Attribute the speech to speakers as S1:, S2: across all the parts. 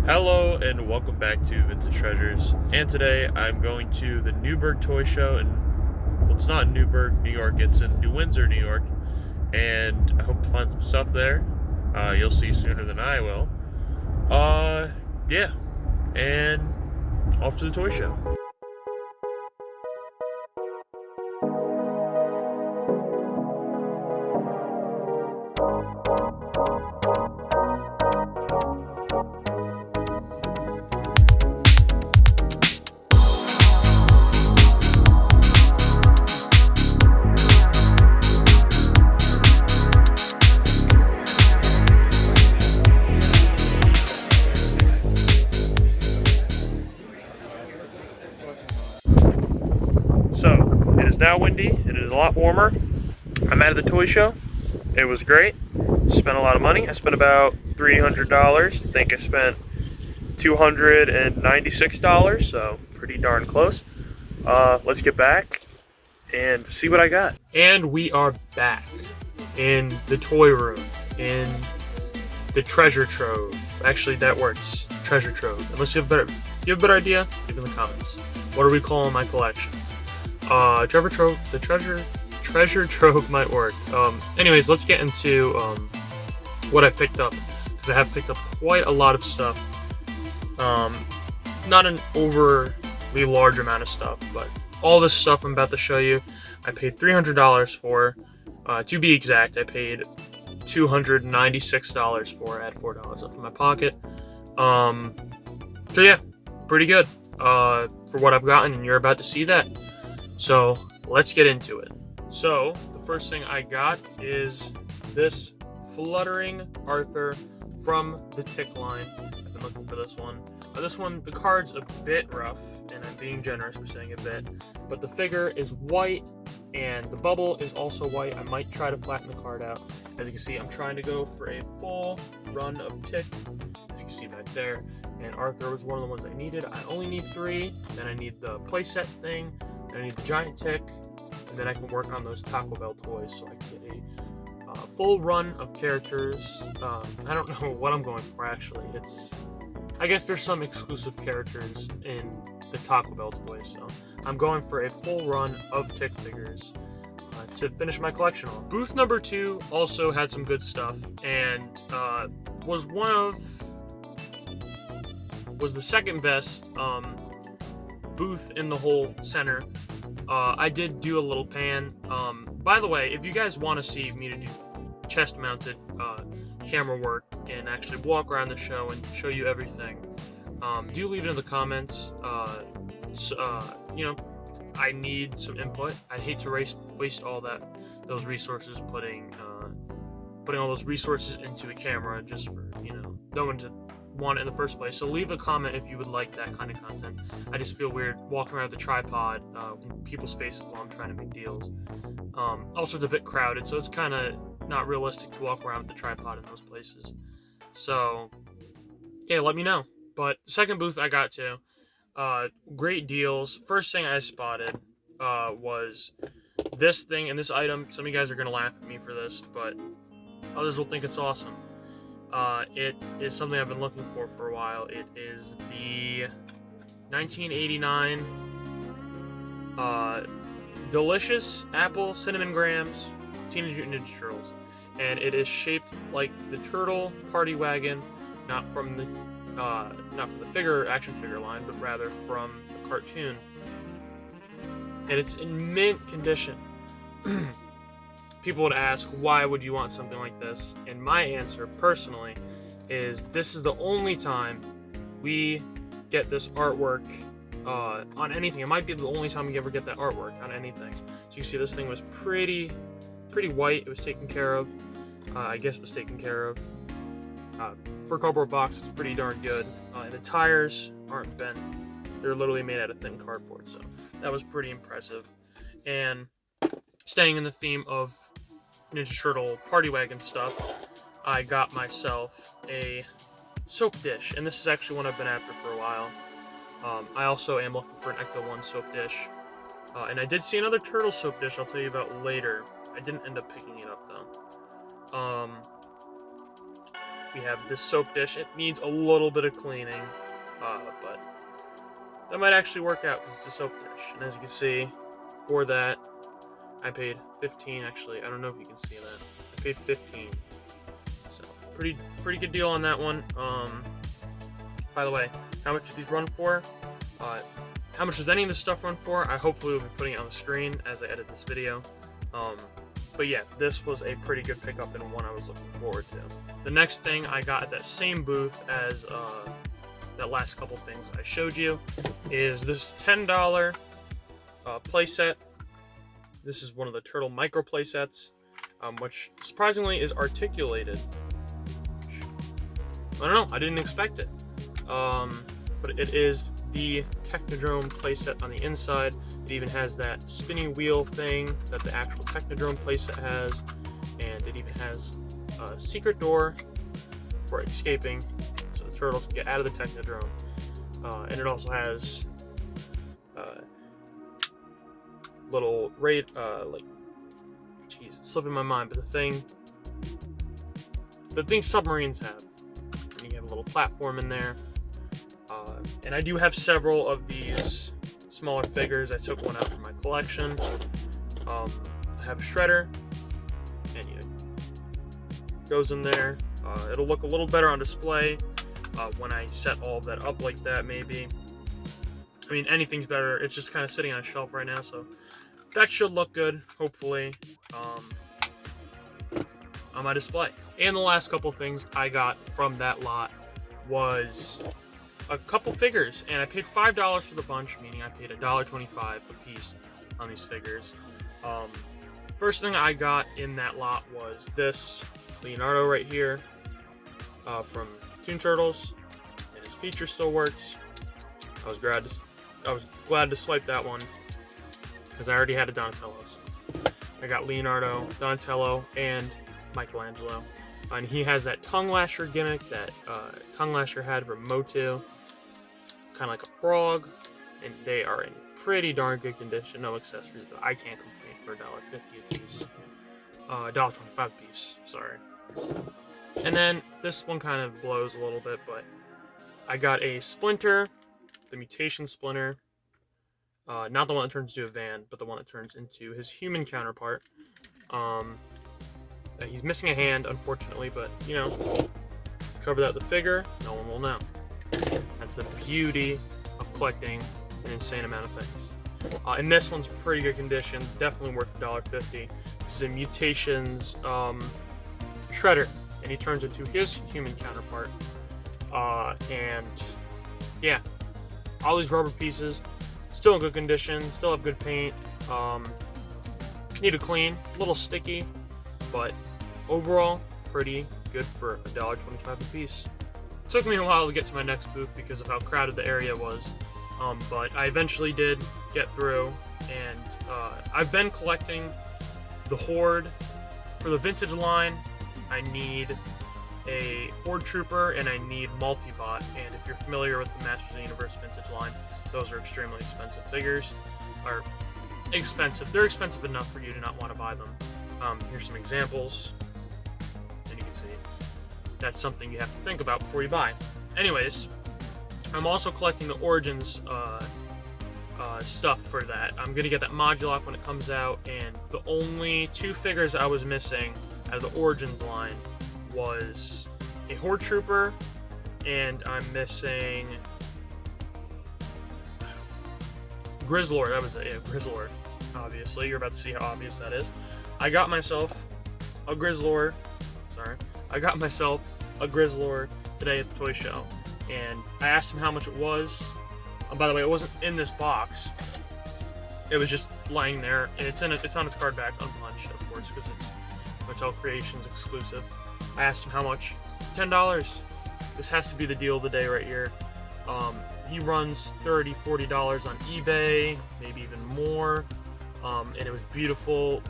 S1: Hello and welcome back to Vintage Treasures. And today I'm going to the Newbergh Toy Show well, it's not in Newbergh, New York, it's in New Windsor, New York. And I hope to find some stuff there. You'll see sooner than I will. Yeah. And off to the toy show. So, it is now windy. It is a lot warmer. I'm at the toy show. It was great. Spent a lot of money. I spent about $300. I think I spent $296, so pretty darn close. Let's get back and see what I got. And we are back in the toy room, in the treasure trove. Actually, that works. Treasure trove. Unless you have a better idea, leave in the comments. What are we calling my collection? Treasure trove. The treasure trove might work. Anyways, let's get into what I picked up, because I have picked up quite a lot of stuff. Not an overly large amount of stuff, but all this stuff I'm about to show you, I paid $300 for. To be exact, I paid $296 for. I had $4 left in my pocket. So yeah, pretty good for what I've gotten, and you're about to see that. So let's get into it. So the first thing I got is this Fluttering Arthur from the Tick line. I've been looking for this one. The card's a bit rough, and I'm being generous for saying a bit, but the figure is white, and the bubble is also white. I might try to flatten the card out. As you can see, I'm trying to go for a full run of Tick, as you can see back there, and Arthur was one of the ones I needed. I only need 3, then I need the playset thing, then I need the giant Tick, and then I can work on those Taco Bell toys so I can get a full run of characters. I don't know what I'm going for, actually. I guess there's some exclusive characters in the Taco Bell toys, so I'm going for a full run of Tick figures to finish my collection off. Booth number 2 also had some good stuff, and was the second best booth in the whole center. I did do a little pan. By the way, if you guys want to see me to do chest-mounted camera work and actually walk around the show and show you everything, do leave it in the comments. I need some input. I'd hate to waste all those resources putting all those resources into a camera just for no one to want it in the first place. So leave a comment if you would like that kind of content. I just feel weird walking around with the tripod in people's faces while I'm trying to make deals. Also, it's a bit crowded, so it's kind of not realistic to walk around with the tripod in those places. So yeah, let me know. But the second booth I got to, great deals. First thing I spotted was this thing and this item. Some of you guys are gonna laugh at me for this, but others will think it's awesome. It is something I've been looking for a while. It is the 1989 Delicious Apple Cinnamon Grams Teenage Mutant Ninja Turtles, and it is shaped like the Turtle Party Wagon, not from the action figure line, but rather from the cartoon. And it's in mint condition. People would ask, why would you want something like this? And my answer, personally, is this is the only time we get this artwork on anything. It might be the only time we ever get that artwork on anything. So you see this thing was pretty white. It was taken care of. I guess it was taken care of. For a cardboard box, it's pretty darn good. And the tires aren't bent. They're literally made out of thin cardboard. So that was pretty impressive. And staying in the theme of Ninja Turtle Party Wagon stuff, I got myself a soap dish, and this is actually one I've been after for a while. I also am looking for an Ecto 1 soap dish, and I did see another turtle soap dish I'll tell you about later. I didn't end up picking it up though. we have this soap dish. It needs a little bit of cleaning, but that might actually work out because it's a soap dish. And as you can see, for that, I paid 15. Actually, I don't know if you can see that. I paid 15. So pretty good deal on that one. By the way, how much do these run for? How much does any of this stuff run for? I hopefully will be putting it on the screen as I edit this video. But yeah, this was a pretty good pickup and one I was looking forward to. The next thing I got at that same booth as that last couple things I showed you is this $10 playset. This is one of the Turtle Micro playsets, which surprisingly is articulated. I don't know, I didn't expect it. But it is the Technodrome playset on the inside. It even has that spinny wheel thing that the actual Technodrome playset has, and it even has a secret door for escaping, so the turtles can get out of the Technodrome. And it also has little it's slipping my mind, but the thing submarines have. And you have a little platform in there. And I do have several of these smaller figures. I took one out from my collection. I have a shredder, and it goes in there. It'll look a little better on display when I set all of that up like that, maybe. I mean, anything's better. It's just kind of sitting on a shelf right now, so that should look good, hopefully, on my display. And the last couple things I got from that lot was a couple figures, and I paid $5 for the bunch, meaning I paid $1.25 a piece on these figures. First thing I got in that lot was this Leonardo right here from Toon Turtles, and his feature still works. I was glad to swipe that one because I already had a Donatello. So I got Leonardo, Donatello, and Michelangelo. And he has that tongue lasher gimmick that tongue lasher had from Motu, kind of like a frog, and they are in pretty darn good condition, no accessories, but I can't complain for $1.50 a piece. $1.25 a piece, sorry. And then this one kind of blows a little bit, but I got a Splinter, the Mutation Splinter, not the one that turns into a van, but the one that turns into his human counterpart. He's missing a hand, unfortunately, but, you know, cover that with the figure, no one will know. That's the beauty of collecting an insane amount of things. And this one's pretty good condition, definitely worth $1.50. This is a Mutations Shredder, and he turns into his human counterpart. And, yeah, all these rubber pieces, still in good condition, still have good paint. Need to clean, a little sticky, but overall, pretty good for $1.25 a piece. It took me a while to get to my next booth because of how crowded the area was, but I eventually did get through, and I've been collecting the Horde. For the vintage line, I need a Horde Trooper and I need Multibot, and if you're familiar with the Masters of the Universe vintage line, those are extremely expensive figures. Are expensive. They're expensive enough for you to not want to buy them. Here's some examples, and you can see that's something you have to think about before you buy. Anyways, I'm also collecting the Origins stuff for that. I'm gonna get that Modulok when it comes out, and the only two figures I was missing out of the Origins line was a Horde Trooper, and I'm missing Grizzlord. That was it, yeah, Grizzlord. Obviously, you're about to see how obvious that is. I got myself a Grizzlord. Sorry, I got myself a Grizzlord today at the toy show, and I asked him how much it was. By the way, it wasn't in this box. It was just lying there, and it's on its card back, unpunched, of course, because it's Mattel Creations exclusive. I asked him how much. $10. This has to be the deal of the day right here. He runs $30, $40 on eBay, maybe even more. And it was beautiful.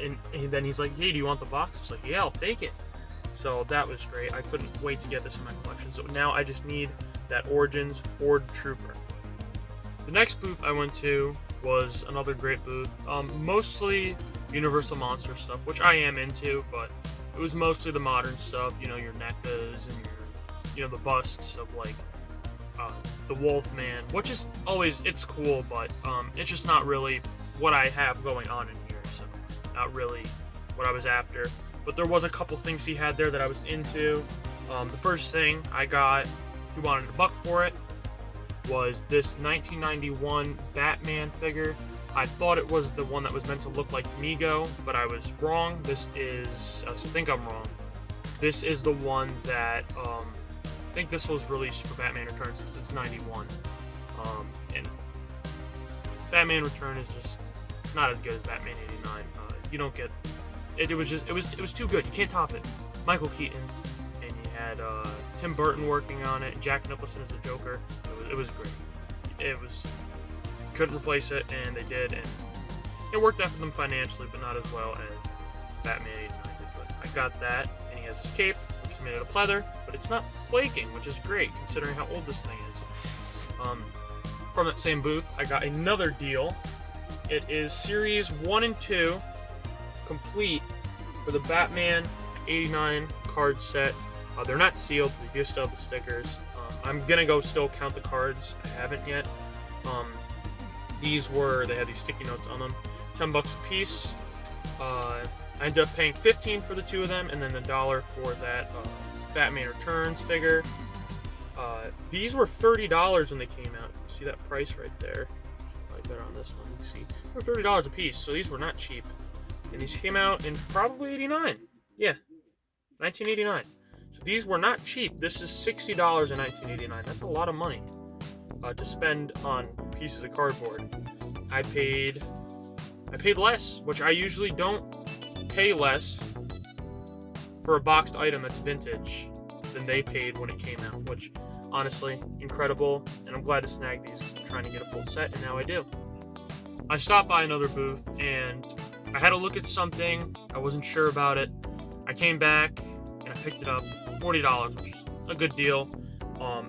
S1: And then he's like, "Hey, do you want the box?" I was like, "Yeah, I'll take it." So that was great. I couldn't wait to get this in my collection. So now I just need that Origins Horde Trooper. The next booth I went to was another great booth. Mostly Universal Monster stuff, which I am into, but it was mostly the modern stuff, you know, your NECAs and your, the busts of like the Wolfman, which is always, it's cool, but it's just not really what I have going on in here, so not really what I was after. But there was a couple things he had there that I was into. The first thing I got, he wanted $1 for it, was this 1991 Batman figure. I thought it was the one that was meant to look like Mego, but I was wrong. This is, I think I'm wrong. This is the one that, I think this was released for Batman Returns since it's 91. And Batman Return is just not as good as Batman 89. You don't get, it was too good. You can't top it. Michael Keaton, and you had Tim Burton working on it, and Jack Nicholson as the Joker. It was great. It was, couldn't replace it, and they did, and it worked out for them financially, but not as well as Batman 89 did. But I got that, and he has his cape, which is made out of pleather, but it's not flaking, which is great considering how old this thing is. From that same booth, I got another deal. It is Series 1 and 2 complete for the Batman 89 card set. They're not sealed, they do still have the stickers. I'm gonna go still count the cards. I haven't yet. They had these sticky notes on them. $10 a piece. I ended up paying $15 for the two of them, and then $1 for that Batman Returns figure. These were $30 when they came out. You see that price right there? Probably better on this one. You see, they were $30 a piece, so these were not cheap. And these came out in probably '89. Yeah, 1989. So these were not cheap. This is $60 in 1989. That's a lot of money to spend on pieces of cardboard. I paid less, which I usually don't pay less for a boxed item that's vintage than they paid when it came out, which honestly, incredible, and I'm glad to snag these. I'm trying to get a full set, and now I do. I stopped by another booth, and I had to look at something. I wasn't sure about it. I came back, and I picked it up, $40, which is a good deal,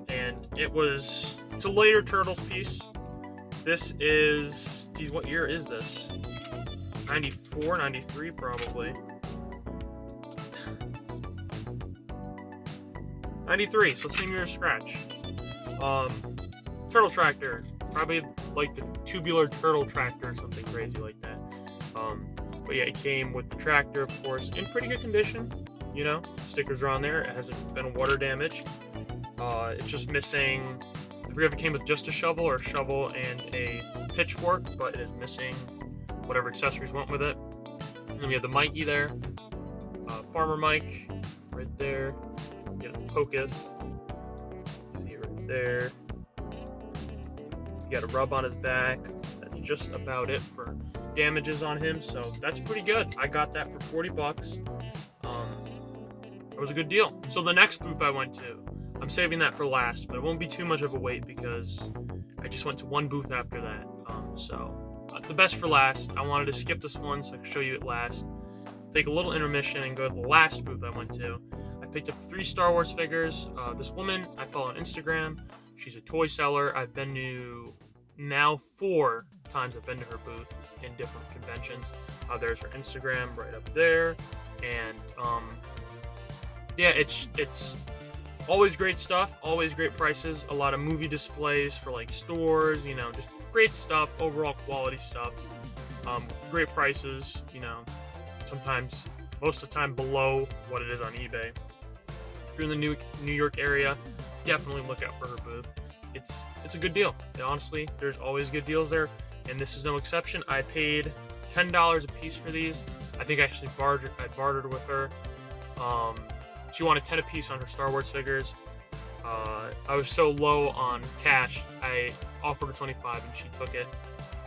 S1: and it's a later Turtles piece. This is, geez, what year is this? 94, 93 probably. 93, so same year as Scratch. Turtle Tractor, probably like the tubular turtle tractor or something crazy like that. But yeah, it came with the tractor, of course, in pretty good condition. You know, stickers are on there. It hasn't been water damaged. It's just missing, I forget if it came with just a shovel or a shovel and a pitchfork, but it is missing whatever accessories went with it. And then we have the Mikey there, Farmer Mike right there. Get a focus. See it right there. He's got a rub on his back. That's just about it for damages on him, so that's pretty good. I got that for $40. It was a good deal. So the next booth I went to, I'm saving that for last, but it won't be too much of a wait because I just went to one booth after that. The best for last. I wanted to skip this one so I could show you it last. Take a little intermission and go to the last booth I went to. I picked up 3 Star Wars figures. This woman I follow on Instagram. She's a toy seller. I've been to now 4 times I've been to her booth in different conventions. There's her Instagram right up there, and yeah, it's always great stuff, always great prices, a lot of movie displays for like stores, you know, just great stuff, overall quality stuff, great prices, you know, sometimes, most of the time below what it is on eBay. If you're in the New York area, definitely look out for her booth. It's a good deal. And honestly, there's always good deals there, and this is no exception. I paid $10 a piece for these. I think I actually bartered with her. She wanted 10 a piece on her Star Wars figures. I was so low on cash, I offered her 25 and she took it.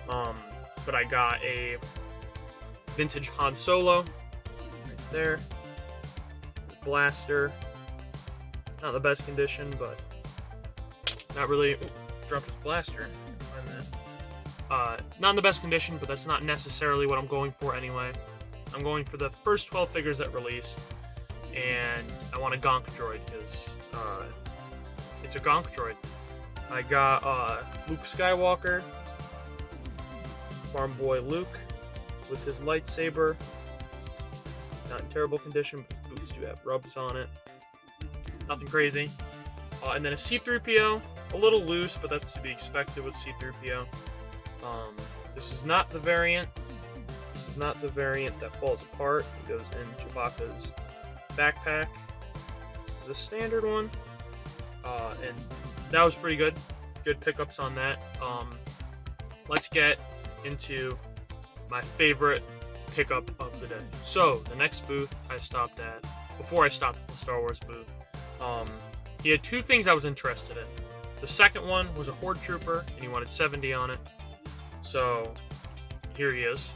S1: But I got a vintage Han Solo right there. Blaster. Not the best condition, but not really. Ooh, dropped his blaster. Not in the best condition, but that's not necessarily what I'm going for anyway. I'm going for the first 12 figures that released, and I want a Gonk droid because it's a Gonk droid. I got Luke Skywalker, Farm Boy Luke with his lightsaber. Not in terrible condition, but boots do have rubs on it. Nothing crazy. And then a C-3PO, a little loose, but that's to be expected with C-3PO. This is not the variant. This is not the variant that falls apart. It goes in Chewbacca's backpack. This is a standard one. And that was pretty good. Good pickups on that. Let's get into my favorite pickup of the day. So, the next booth I stopped at, before I stopped at the Star Wars booth, he had two things I was interested in. The second one was a Horde Trooper, and he wanted 70 on it. So, here he is.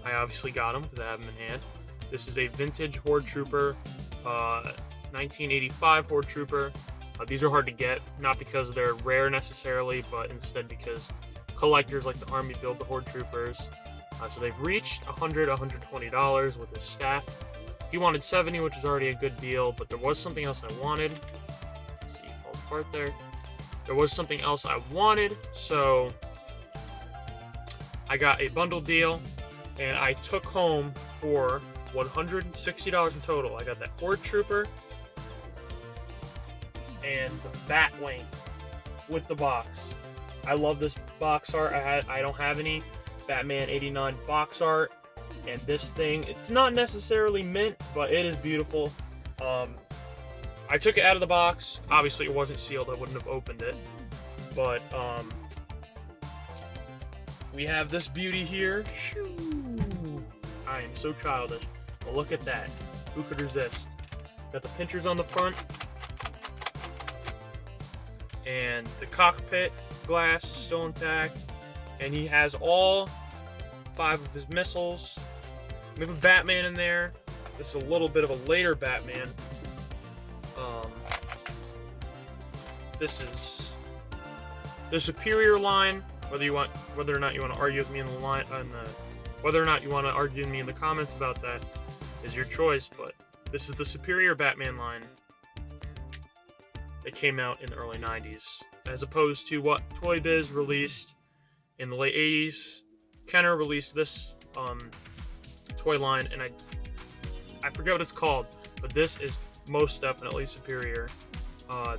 S1: I obviously got him, because I have him in hand. This is a vintage Horde Trooper, 1985 Horde Trooper. These are hard to get, not because they're rare necessarily, but instead because collectors like the Army build the Horde Troopers. So they've reached $100, $120 with his staff. He wanted 70, which is already a good deal, but there was something else I wanted. See, it falls apart there. There was something else I wanted, so I got a bundle deal, and I took home for $160 in total. I got that Horde Trooper and the Batwing with the box. I love this box art. I don't have any Batman 89 box art, and this thing, it's not necessarily mint, but it is beautiful. I took it out of the box. Obviously it wasn't sealed, I wouldn't have opened it, but we have this beauty here. I am so childish, but look at that. Who could resist? Got the pinchers on the front, and the cockpit glass is still intact, and he has all 5 of his missiles. We have a Batman in there. This is a little bit of a later Batman. This is the Superior line. Whether or not you want to argue with me in the line, whether or not you want to argue with me in the comments about that is your choice. But this is the Superior Batman line. It came out in the early 90s, as opposed to what Toy Biz released in the late 80s. Kenner released this toy line, and I forget what it's called, but this is most definitely superior.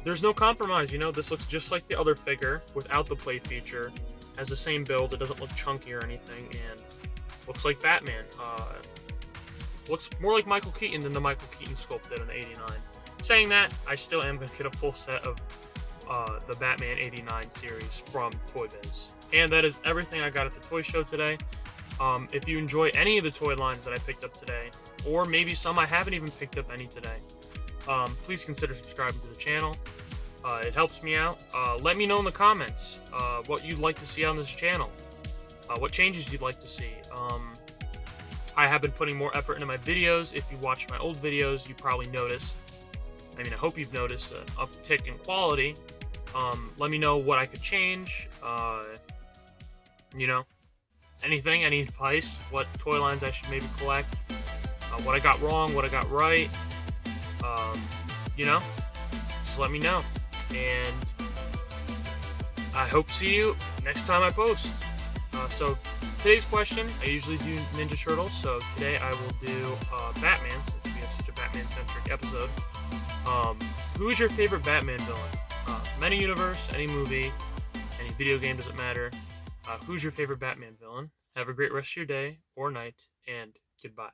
S1: There's no compromise, you know. This looks just like the other figure without the play feature. Has the same build. It doesn't look chunky or anything, and looks like Batman. Looks more like Michael Keaton than the Michael Keaton sculpt did in '89. Saying that, I still am going to get a full set of the Batman 89 series from Toy Biz. And that is everything I got at the toy show today. If you enjoy any of the toy lines that I picked up today, or maybe some I haven't even picked up any today, please consider subscribing to the channel. It helps me out. Let me know in the comments what you'd like to see on this channel, what changes you'd like to see. I have been putting more effort into my videos. If you watch my old videos, you probably noticed. I mean, I hope you've noticed an uptick in quality. Let me know what I could change. You know, anything, any advice, what toy lines I should maybe collect, what I got wrong, what I got right. You know, just let me know. And I hope to see you next time I post. So today's question, I usually do Ninja Turtles, so today I will do Batman, since we have such a Batman-centric episode. Who is your favorite Batman villain? From any universe, any movie, any video game, doesn't matter. Who's your favorite Batman villain? Have a great rest of your day or night, and goodbye.